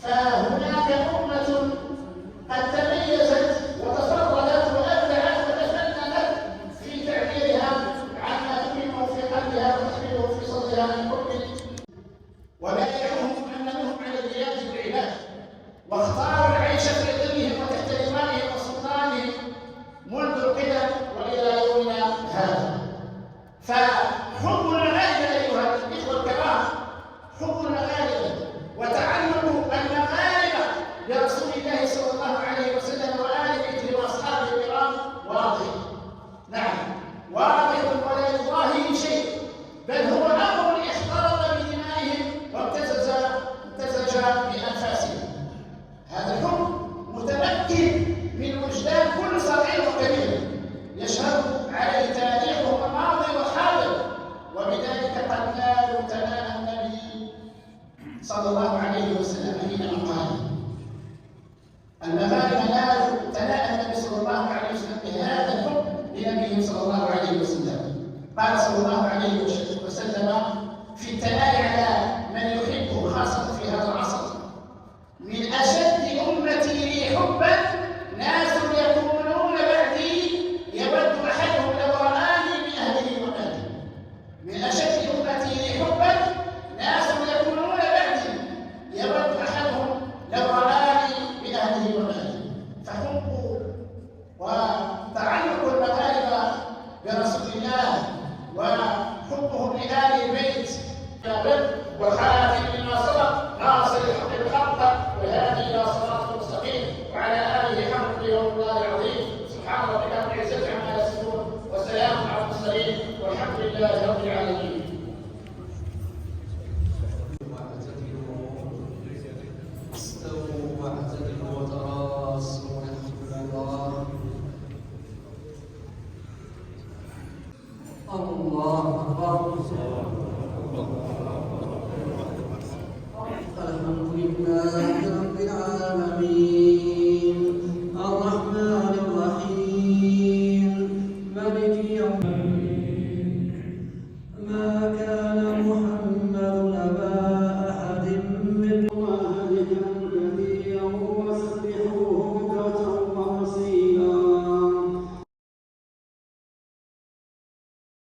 فهناك أمة قد تميزت وتفردت وأبدعت وتفننت في تعبيرها عما تؤمنه في قلبها وتحمله في صدرها من حب، ولا يعهم أن منهم على البلاد والعباد، واختاروا العيش في ظلهم وتحت لوائهم وسلطانهم منذ القدم وإلى يومنا هذا. فحب المغاربة أيها الإخوة الكرام، حب المغاربة وتعلق المغاربة برسول الله صلى الله عليه وسلم وآل بيته وأصحابه الكرام واضح، نعم واضح ولا يضاهي شيء، بل هو أمر اختلط بدمائهم وامتزج بأنفاسهم. هذا الحب متمكن من وجدان كل صغير وكبير، يشهد عليه تاريخهم الماضي والحاضر، وبذلك قد نالوا ثناء النبي صلى الله عليه وسلم حينما قال: المغاربة نالوا ثناء النبي صلى الله عليه وسلم بهذا الحب لنبيه صلى الله عليه وسلم. قال صلى الله عليه وسلم في الثناء على من يحبه خاصة في هذا العصر: من أشد أمتي لي حبا ناس يكونون بعدي يود أحدهم لو رآني بأهله وماله. من أشد أمتي لي حبا ناس يكونون بعدي يود أحدهم لو رآني بأهله وماله. فحب وتعلق المغاربة برسول الله وحبهم لآل البيت وخاتم لما سبق ناصر الحق بالحق والهادي إلى صراط المستقيم وعلى آله حق يوم الله العظيم. سبحان ربك رب العزة عما يصفون وسلام على المرسلين والحمد لله رب العالمين. استووا واعتدلوا وتراصوا يحمد الله. الله أكبر.